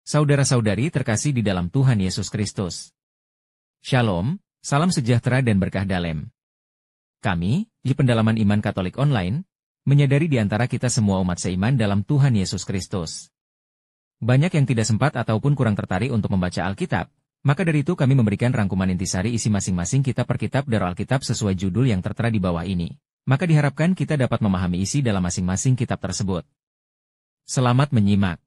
Saudara-saudari terkasih di dalam Tuhan Yesus Kristus. Shalom, salam sejahtera dan berkah dalam. Kami, di Pendalaman Iman Katolik Online, menyadari di antara kita semua umat seiman dalam Tuhan Yesus Kristus. Banyak yang tidak sempat ataupun kurang tertarik untuk membaca Alkitab, maka dari itu kami memberikan rangkuman intisari isi masing-masing kitab per kitab dari Alkitab sesuai judul yang tertera di bawah ini. Maka diharapkan kita dapat memahami isi dalam masing-masing kitab tersebut. Selamat menyimak.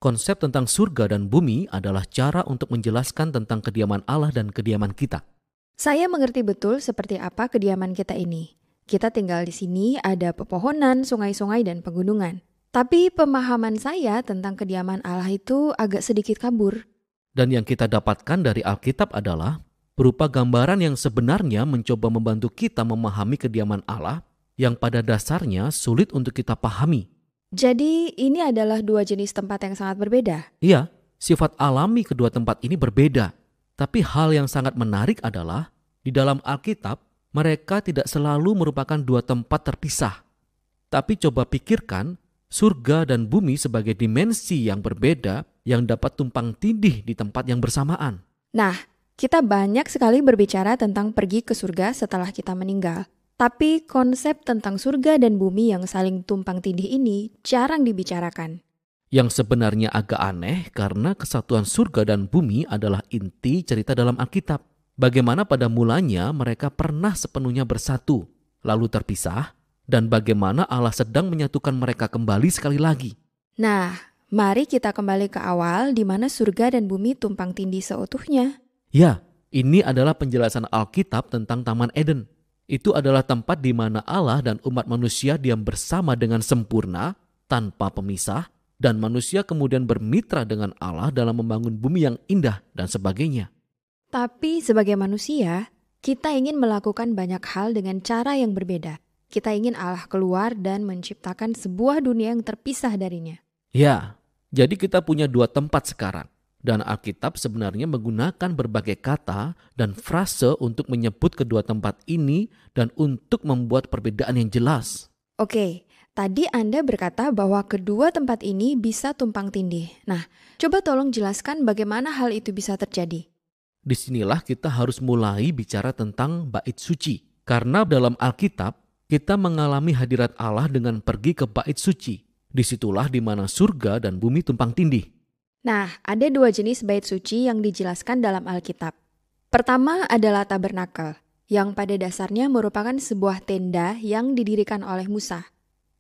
Konsep tentang surga dan bumi adalah cara untuk menjelaskan tentang kediaman Allah dan kediaman kita. Saya mengerti betul seperti apa kediaman kita ini. Kita tinggal di sini ada pepohonan, sungai-sungai, dan pegunungan. Tapi pemahaman saya tentang kediaman Allah itu agak sedikit kabur. Dan yang kita dapatkan dari Alkitab adalah berupa gambaran yang sebenarnya mencoba membantu kita memahami kediaman Allah yang pada dasarnya sulit untuk kita pahami. Jadi ini adalah dua jenis tempat yang sangat berbeda. Iya, sifat alami kedua tempat ini berbeda. Tapi hal yang sangat menarik adalah di dalam Alkitab mereka tidak selalu merupakan dua tempat terpisah. Tapi coba pikirkan surga dan bumi sebagai dimensi yang berbeda yang dapat tumpang tindih di tempat yang bersamaan. Nah, kita banyak sekali berbicara tentang pergi ke surga setelah kita meninggal. Tapi konsep tentang surga dan bumi yang saling tumpang tindih ini jarang dibicarakan. Yang sebenarnya agak aneh karena kesatuan surga dan bumi adalah inti cerita dalam Alkitab. Bagaimana pada mulanya mereka pernah sepenuhnya bersatu, lalu terpisah, dan bagaimana Allah sedang menyatukan mereka kembali sekali lagi. Nah, mari kita kembali ke awal di mana surga dan bumi tumpang tindih seutuhnya. Ya, ini adalah penjelasan Alkitab tentang Taman Eden. Itu adalah tempat di mana Allah dan umat manusia diam bersama dengan sempurna, tanpa pemisah, dan manusia kemudian bermitra dengan Allah dalam membangun bumi yang indah dan sebagainya. Tapi sebagai manusia, kita ingin melakukan banyak hal dengan cara yang berbeda. Kita ingin Allah keluar dan menciptakan sebuah dunia yang terpisah darinya. Ya, jadi kita punya dua tempat sekarang. Dan Alkitab sebenarnya menggunakan berbagai kata dan frase untuk menyebut kedua tempat ini dan untuk membuat perbedaan yang jelas. Oke, tadi Anda berkata bahwa kedua tempat ini bisa tumpang tindih. Nah, coba tolong jelaskan bagaimana hal itu bisa terjadi. Disinilah kita harus mulai bicara tentang bait suci. Karena dalam Alkitab, kita mengalami hadirat Allah dengan pergi ke bait suci. Disitulah di mana surga dan bumi tumpang tindih. Nah, ada dua jenis bait suci yang dijelaskan dalam Alkitab. Pertama adalah tabernakel, yang pada dasarnya merupakan sebuah tenda yang didirikan oleh Musa.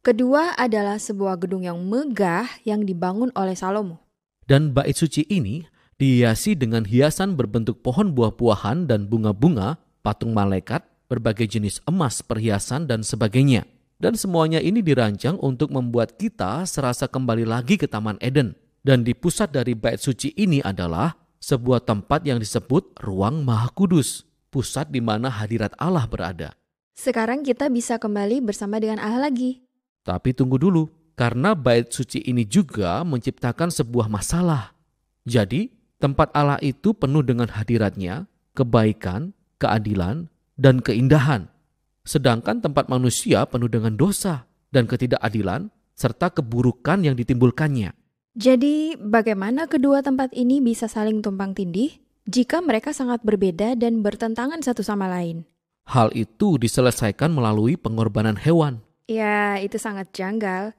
Kedua adalah sebuah gedung yang megah yang dibangun oleh Salomo. Dan bait suci ini dihiasi dengan hiasan berbentuk pohon buah-buahan dan bunga-bunga, patung malaikat, berbagai jenis emas, perhiasan, dan sebagainya. Dan semuanya ini dirancang untuk membuat kita serasa kembali lagi ke Taman Eden. Dan di pusat dari bait suci ini adalah sebuah tempat yang disebut Ruang Maha Kudus, pusat di mana hadirat Allah berada. Sekarang kita bisa kembali bersama dengan Allah lagi. Tapi tunggu dulu, karena bait suci ini juga menciptakan sebuah masalah. Jadi, tempat Allah itu penuh dengan hadiratnya, kebaikan, keadilan, dan keindahan. Sedangkan tempat manusia penuh dengan dosa dan ketidakadilan, serta keburukan yang ditimbulkannya. Jadi, bagaimana kedua tempat ini bisa saling tumpang tindih jika mereka sangat berbeda dan bertentangan satu sama lain? Hal itu diselesaikan melalui pengorbanan hewan. Ya, itu sangat janggal.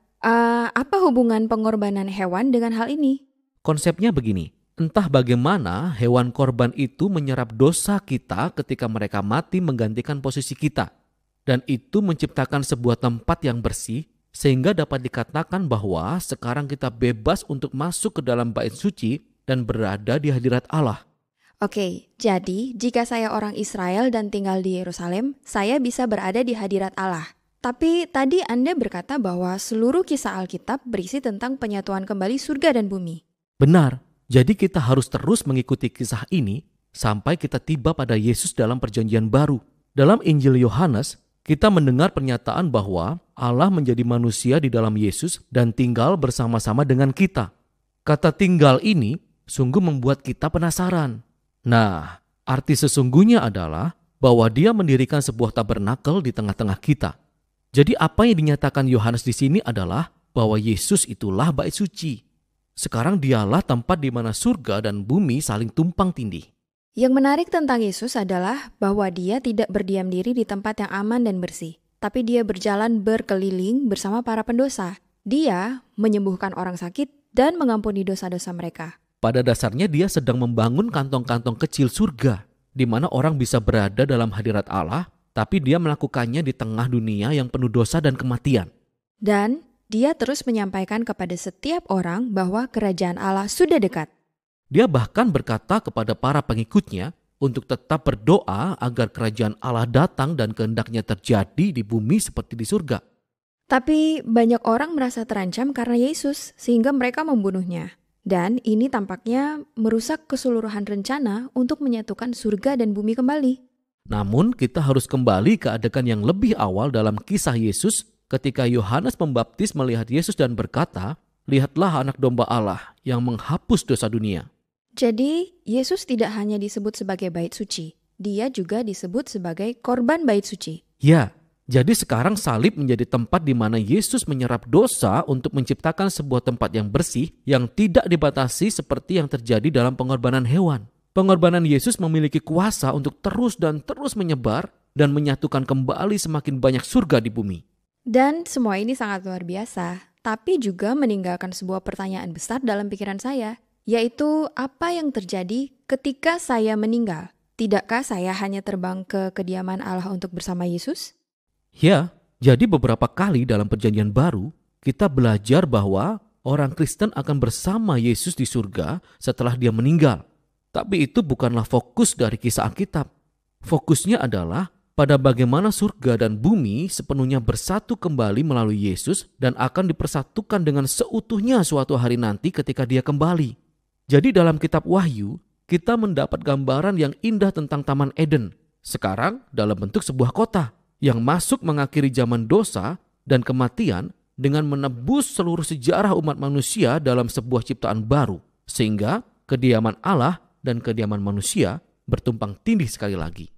Apa hubungan pengorbanan hewan dengan hal ini? Konsepnya begini, entah bagaimana hewan korban itu menyerap dosa kita ketika mereka mati menggantikan posisi kita. Dan itu menciptakan sebuah tempat yang bersih, sehingga dapat dikatakan bahwa sekarang kita bebas untuk masuk ke dalam bait suci dan berada di hadirat Allah. Oke, jadi jika saya orang Israel dan tinggal di Yerusalem, saya bisa berada di hadirat Allah. Tapi tadi Anda berkata bahwa seluruh kisah Alkitab berisi tentang penyatuan kembali surga dan bumi. Benar, jadi kita harus terus mengikuti kisah ini sampai kita tiba pada Yesus dalam perjanjian baru. Dalam Injil Yohanes, kita mendengar pernyataan bahwa Allah menjadi manusia di dalam Yesus dan tinggal bersama-sama dengan kita. Kata tinggal ini sungguh membuat kita penasaran. Nah, arti sesungguhnya adalah bahwa Dia mendirikan sebuah tabernakel di tengah-tengah kita. Jadi apa yang dinyatakan Yohanes di sini adalah bahwa Yesus itulah bait suci. Sekarang dialah tempat di mana surga dan bumi saling tumpang tindih. Yang menarik tentang Yesus adalah bahwa dia tidak berdiam diri di tempat yang aman dan bersih, tapi dia berjalan berkeliling bersama para pendosa. Dia menyembuhkan orang sakit dan mengampuni dosa-dosa mereka. Pada dasarnya dia sedang membangun kantong-kantong kecil surga, di mana orang bisa berada dalam hadirat Allah, tapi dia melakukannya di tengah dunia yang penuh dosa dan kematian. Dan dia terus menyampaikan kepada setiap orang bahwa kerajaan Allah sudah dekat. Dia bahkan berkata kepada para pengikutnya untuk tetap berdoa agar kerajaan Allah datang dan kehendaknya terjadi di bumi seperti di surga. Tapi banyak orang merasa terancam karena Yesus sehingga mereka membunuhnya. Dan ini tampaknya merusak keseluruhan rencana untuk menyatukan surga dan bumi kembali. Namun kita harus kembali ke adegan yang lebih awal dalam kisah Yesus ketika Yohanes Pembaptis melihat Yesus dan berkata, "Lihatlah anak domba Allah yang menghapus dosa dunia." Jadi, Yesus tidak hanya disebut sebagai bait suci, dia juga disebut sebagai korban bait suci. Ya, jadi sekarang salib menjadi tempat di mana Yesus menyerap dosa untuk menciptakan sebuah tempat yang bersih yang tidak dibatasi seperti yang terjadi dalam pengorbanan hewan. Pengorbanan Yesus memiliki kuasa untuk terus dan terus menyebar dan menyatukan kembali semakin banyak surga di bumi. Dan semua ini sangat luar biasa, tapi juga meninggalkan sebuah pertanyaan besar dalam pikiran saya, yaitu apa yang terjadi ketika saya meninggal? Tidakkah saya hanya terbang ke kediaman Allah untuk bersama Yesus? Ya, jadi beberapa kali dalam Perjanjian Baru, kita belajar bahwa orang Kristen akan bersama Yesus di surga setelah dia meninggal. Tapi itu bukanlah fokus dari kisah Alkitab. Fokusnya adalah pada bagaimana surga dan bumi sepenuhnya bersatu kembali melalui Yesus dan akan dipersatukan dengan seutuhnya suatu hari nanti ketika dia kembali. Jadi dalam kitab Wahyu, kita mendapat gambaran yang indah tentang Taman Eden. Sekarang dalam bentuk sebuah kota yang masuk mengakhiri zaman dosa dan kematian dengan menebus seluruh sejarah umat manusia dalam sebuah ciptaan baru. Sehingga kediaman Allah dan kediaman manusia bertumpang tindih sekali lagi.